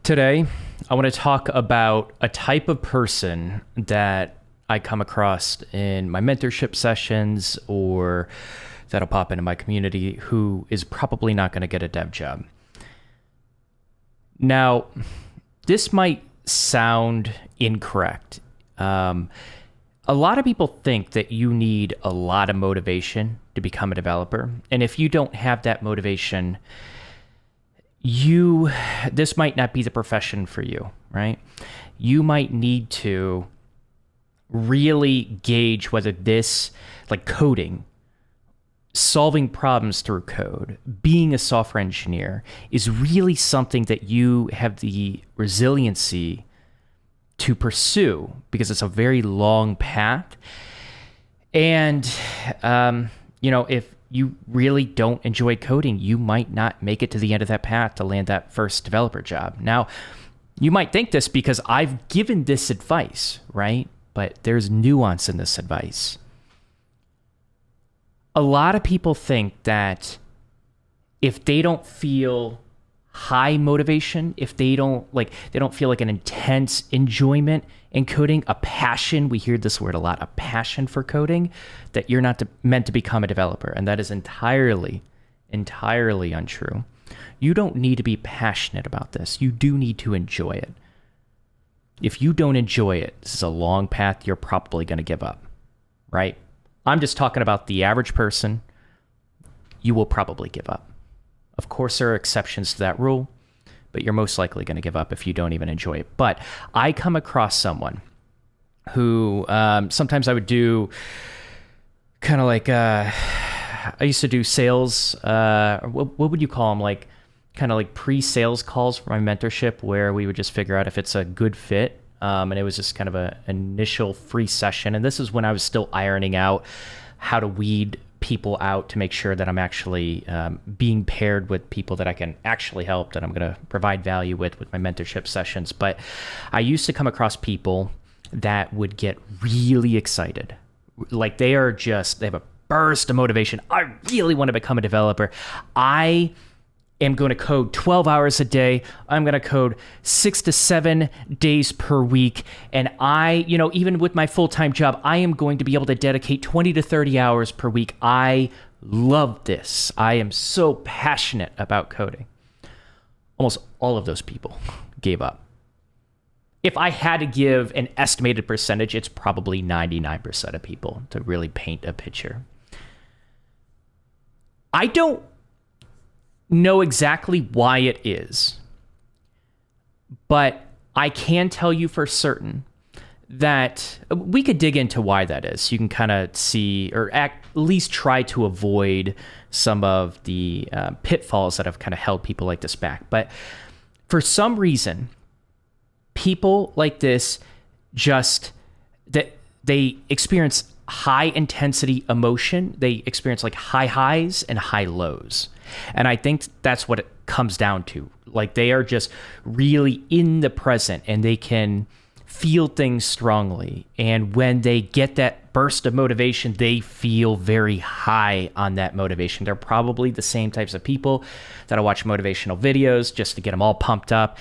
Today, I want to talk about a type of person that I come across in my mentorship sessions or that'll pop into my community who is probably not going to get a dev job. Now, this might sound incorrect. A lot of people think that you need a lot of motivation to become a developer. And if you don't have that motivation, this might not be the profession for you, right? You might need to really gauge whether this, like coding, solving problems through code, being a software engineer, is really something that you have the resiliency to pursue, because it's a very long path. And, if you really don't enjoy coding, you might not make it to the end of that path to land that first developer job. Now, you might think this because I've given this advice, right? But there's nuance in this advice. A lot of people think that if they don't feel high motivation, if they don't feel like an intense enjoyment in coding, a passion, we hear this word a lot, a passion for coding, that you're not meant to become a developer. And that is entirely untrue. You don't need to be passionate about this. You do need to enjoy it. If you don't enjoy it, this is a long path, you're probably going to give up, right? I'm just talking about the average person. You will probably give up. Of course, there are exceptions to that rule, but you're most likely going to give up if you don't even enjoy it. But I come across someone who sometimes I would do kind of like, I used to do sales, what would you call them? Like kind of like pre-sales calls for my mentorship, where we would just figure out if it's a good fit. And it was just kind of an initial free session. And this is when I was still ironing out how to weed people out to make sure that I'm actually being paired with people that I can actually help, that I'm going to provide value with my mentorship sessions. But I used to come across people that would get really excited. Like they have a burst of motivation. I really want to become a developer. I am going to code 12 hours a day. I'm going to code 6 to 7 days per week. And even with my full-time job, I am going to be able to dedicate 20 to 30 hours per week. I love this. I am so passionate about coding. Almost all of those people gave up. If I had to give an estimated percentage, it's probably 99% of people, to really paint a picture. I don't know exactly why it is, but I can tell you for certain that we could dig into why that is. You can kind of see, or at least try to avoid some of the pitfalls that have kind of held people like this back. But for some reason, people like this they experience high intensity emotion. They experience like high highs and high lows. And I think that's what it comes down to. Like they are just really in the present and they can feel things strongly. And when they get that burst of motivation, they feel very high on that motivation. They're probably the same types of people that'll watch motivational videos just to get them all pumped up.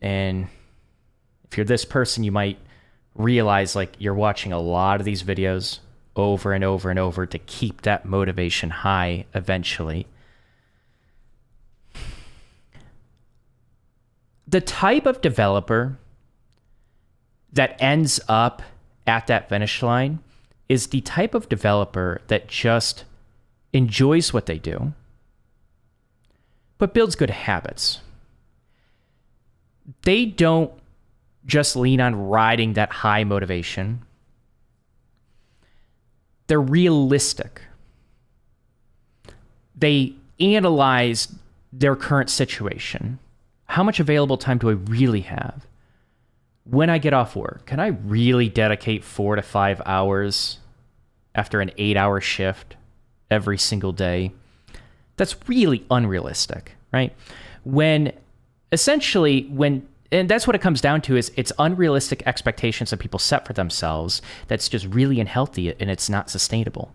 And if you're this person, you might realize like you're watching a lot of these videos over and over and over to keep that motivation high eventually. The type of developer that ends up at that finish line is the type of developer that just enjoys what they do, but builds good habits. They don't just lean on riding that high motivation. They're realistic. They analyze their current situation. How much available time do I really have? When I get off work, can I really dedicate 4 to 5 hours after an 8-hour shift every single day? That's really unrealistic, right? And that's what it comes down to, is it's unrealistic expectations that people set for themselves that's just really unhealthy and it's not sustainable.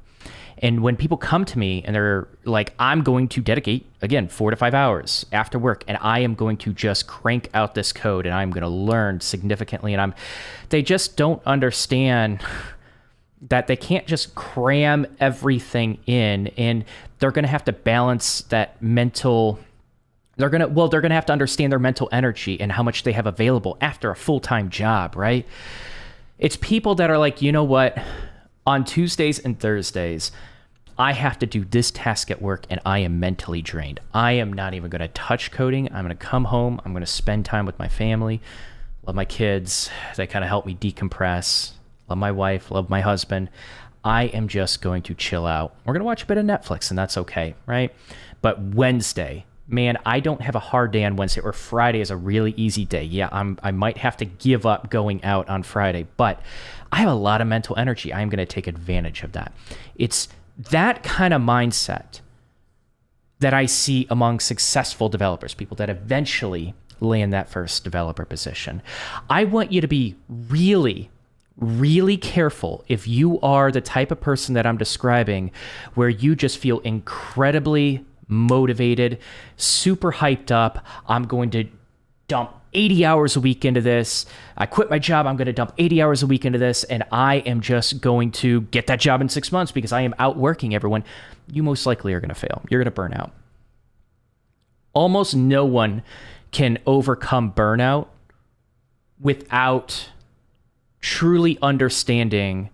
And when people come to me and they're like, I'm going to dedicate, again, 4 to 5 hours after work, and I am going to just crank out this code and I'm going to learn significantly. And they just don't understand that they can't just cram everything in, and they're going to have to balance that mental. They're going to have to understand their mental energy and how much they have available after a full-time job, right? It's people that are like, you know what? On Tuesdays and Thursdays, I have to do this task at work and I am mentally drained. I am not even going to touch coding. I'm going to come home. I'm going to spend time with my family, love my kids. They kind of help me decompress. Love my wife, love my husband. I am just going to chill out. We're going to watch a bit of Netflix and that's okay, right? But Wednesday, man, I don't have a hard day on Wednesday, or Friday is a really easy day. Yeah, I might have to give up going out on Friday, but I have a lot of mental energy. I am going to take advantage of that. It's that kind of mindset that I see among successful developers, people that eventually land that first developer position. I want you to be really, really careful if you are the type of person that I'm describing, where you just feel incredibly motivated, super hyped up. I'm going to dump 80 hours a week into this. I quit my job. I'm going to dump 80 hours a week into this. And I am just going to get that job in 6 months because I am outworking everyone. You most likely are going to fail. You're going to burn out. Almost no one can overcome burnout without truly understanding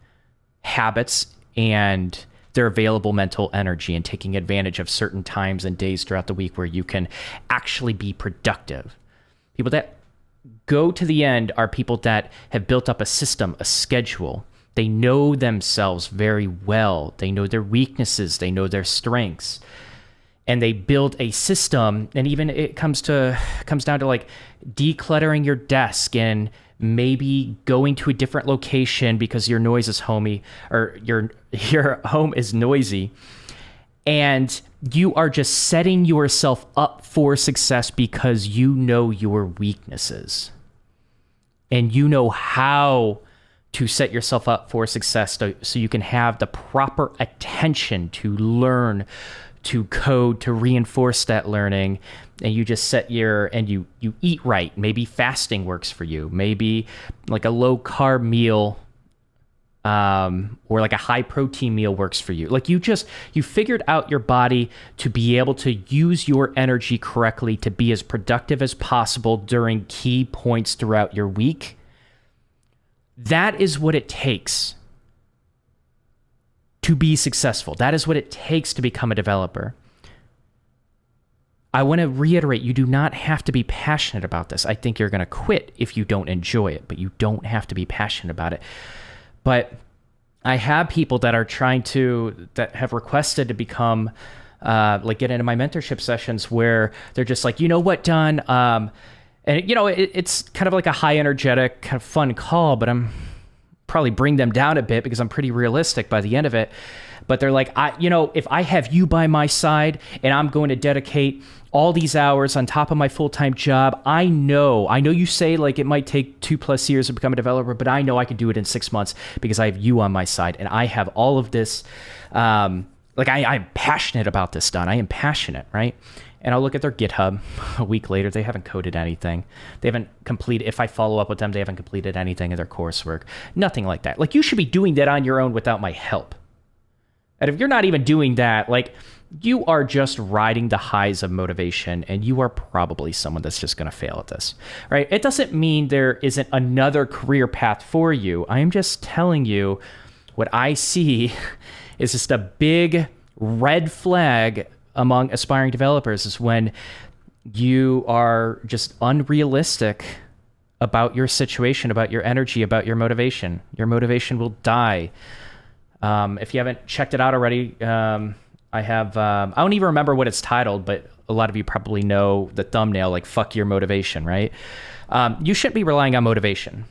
habits and their available mental energy and taking advantage of certain times and days throughout the week where you can actually be productive. People that go to the end are people that have built up a system, a schedule. They know themselves very well. They know their weaknesses. They know their strengths. And they build a system. And even it comes down to like decluttering your desk and maybe going to a different location because your noise is homey, or your home is noisy, and you are just setting yourself up for success because you know your weaknesses and you know how to set yourself up for success so you can have the proper attention to learn, to code, to reinforce that learning. And you just you eat right. Maybe fasting works for you. Maybe like a low carb meal, or like a high protein meal works for you. Like you figured out your body to be able to use your energy correctly to be as productive as possible during key points throughout your week. That is what it takes to be successful. That is what it takes to become a developer. I want to reiterate, you do not have to be passionate about this. I think you're going to quit if you don't enjoy it, but you don't have to be passionate about it. But I have people that have requested to become, get into my mentorship sessions where they're just like, you know what, Don? And it's kind of like a high energetic, kind of fun call, but I'm probably bring them down a bit because I'm pretty realistic by the end of it. But they're like, if I have you by my side and I'm going to dedicate all these hours on top of my full-time job, I know you say like it might take 2+ years to become a developer, but I know I can do it in 6 months because I have you on my side and I have all of this. I'm passionate about this, Don. I am passionate, right? And I'll look at their GitHub a week later. They haven't coded anything. They haven't completed, if I follow up with them, they haven't completed anything in their coursework. Nothing like that. Like you should be doing that on your own without my help. And if you're not even doing that, like you are just riding the highs of motivation and you are probably someone that's just going to fail at this, right? It doesn't mean there isn't another career path for you. I am just telling you what I see is just a big red flag among aspiring developers is when you are just unrealistic about your situation, about your energy, about your motivation. Your motivation will die. If you haven't checked it out already, I have, I don't even remember what it's titled, but a lot of you probably know the thumbnail, like fuck your motivation, right? You shouldn't be relying on motivation.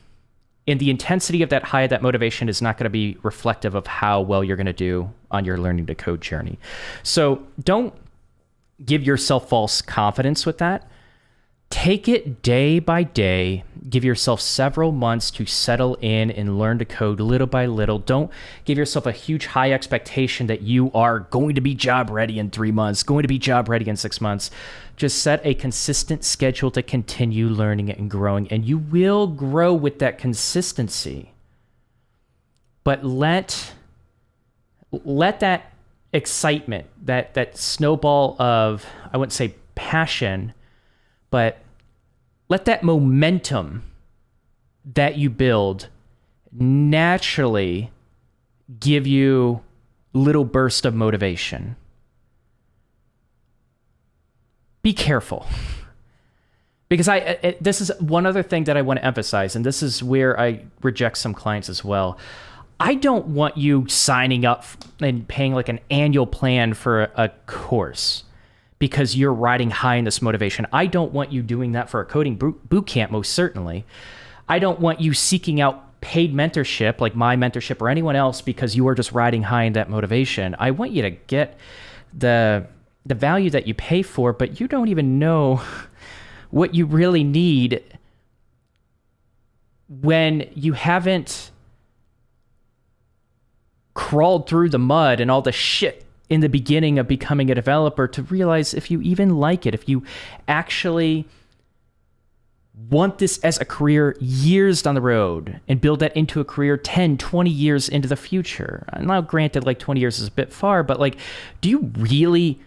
And the intensity of that high of that motivation is not going to be reflective of how well you're going to do on your learning to code journey. So don't give yourself false confidence with that. Take it day by day. Give yourself several months to settle in and learn to code little by little. Don't give yourself a huge high expectation that you are going to be job ready in 3 months, going to be job ready in 6 months. Just set a consistent schedule to continue learning and growing, and you will grow with that consistency. But let that excitement, that snowball of, I wouldn't say passion, but let that momentum that you build naturally give you little bursts of motivation. Be careful. Because this is one other thing that I want to emphasize, and this is where I reject some clients as well. I don't want you signing up and paying like an annual plan for a course because you're riding high in this motivation. I don't want you doing that for a coding boot camp, most certainly. I don't want you seeking out paid mentorship, like my mentorship or anyone else, because you are just riding high in that motivation. I want you to get the value that you pay for, but you don't even know what you really need when you haven't crawled through the mud and all the shit in the beginning of becoming a developer to realize if you even like it, if you actually want this as a career years down the road and build that into a career 10, 20 years into the future. Now, granted, like 20 years is a bit far, but like, do you really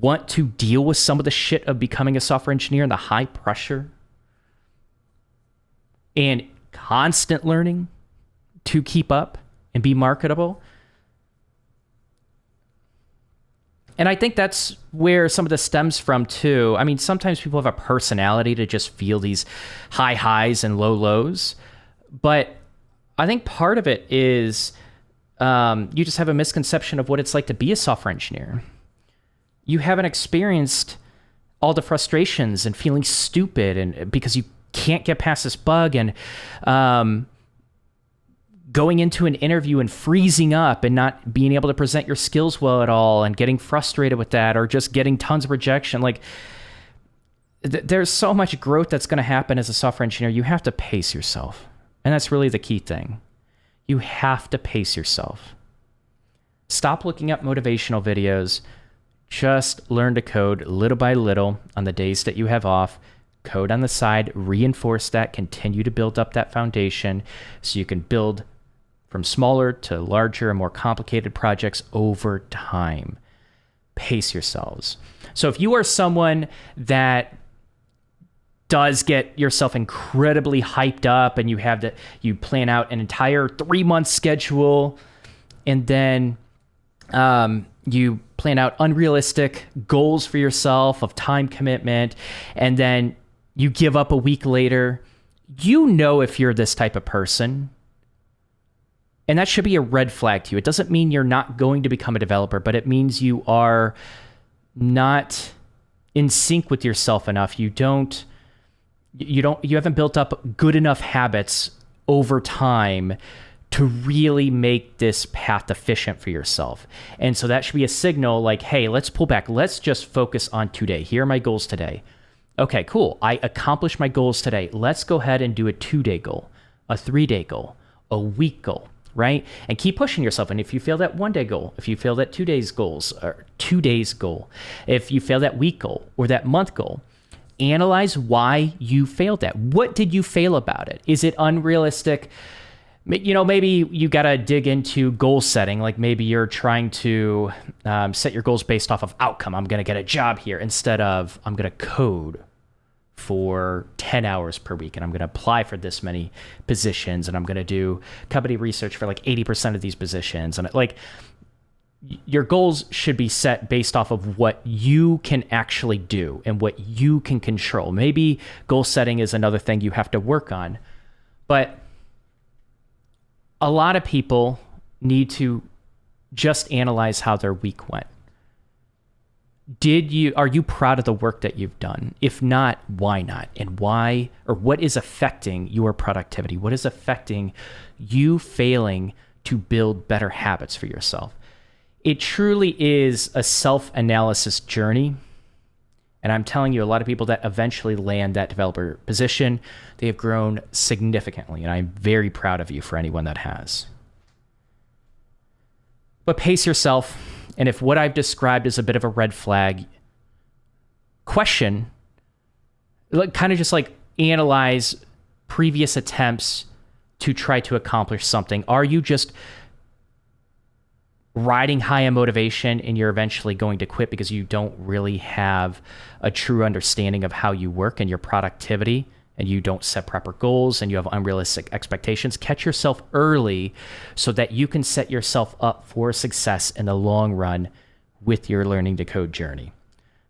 want to deal with some of the shit of becoming a software engineer and the high pressure and constant learning to keep up and be marketable? And I think that's where some of this stems from too. I mean, sometimes people have a personality to just feel these high highs and low lows. But I think part of it is you just have a misconception of what it's like to be a software engineer. You haven't experienced all the frustrations and feeling stupid and because you can't get past this bug and going into an interview and freezing up and not being able to present your skills well at all and getting frustrated with that or just getting tons of rejection. Like there's so much growth that's going to happen as a software engineer. You have to pace yourself. And that's really the key thing. You have to pace yourself. Stop looking up motivational videos. Just learn to code little by little on the days that you have off. Code on the side, reinforce that, continue to build up that foundation so you can build from smaller to larger and more complicated projects over time. Pace yourselves. So if you are someone that does get yourself incredibly hyped up and you plan out an entire 3-month schedule and then you plan out unrealistic goals for yourself of time commitment and then you give up a week later, you know if you're this type of person. And that should be a red flag to you. It doesn't mean you're not going to become a developer, but it means you are not in sync with yourself enough. You haven't built up good enough habits over time to really make this path efficient for yourself. And so that should be a signal like, hey, let's pull back. Let's just focus on today. Here are my goals today. Okay, cool. I accomplished my goals today. Let's go ahead and do a 2-day goal, a 3-day goal, a week goal, right? And keep pushing yourself. And if you fail that 1-day goal, if you fail that 2 days goals or 2 days goal, if you fail that week goal or that month goal, analyze why you failed that. What did you fail about it? Is it unrealistic? You know, maybe you got to dig into goal setting. Like maybe you're trying to set your goals based off of outcome. I'm going to get a job here instead of I'm going to code for 10 hours per week and I'm going to apply for this many positions and I'm going to do company research for like 80% of these positions. And like your goals should be set based off of what you can actually do and what you can control. Maybe goal setting is another thing you have to work on, but a lot of people need to just analyze how their week went. Are you proud of the work that you've done? If not, why not? And why, or what is affecting your productivity? What is affecting you failing to build better habits for yourself? It truly is a self-analysis journey. And I'm telling you, a lot of people that eventually land that developer position, they have grown significantly. And I'm very proud of you for anyone that has. But pace yourself. And if what I've described is a bit of a red flag, question, kind of just like analyze previous attempts to try to accomplish something. Are you just riding high on motivation and you're eventually going to quit because you don't really have a true understanding of how you work and your productivity, and you don't set proper goals and you have unrealistic expectations? Catch yourself early so that you can set yourself up for success in the long run with your learning to code journey.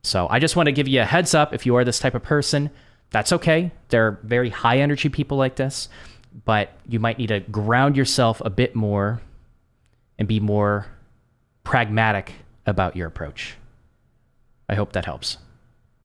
So I just want to give you a heads up. If you are this type of person, that's okay. There are very high energy people like this, but you might need to ground yourself a bit more and be more pragmatic about your approach. I hope that helps.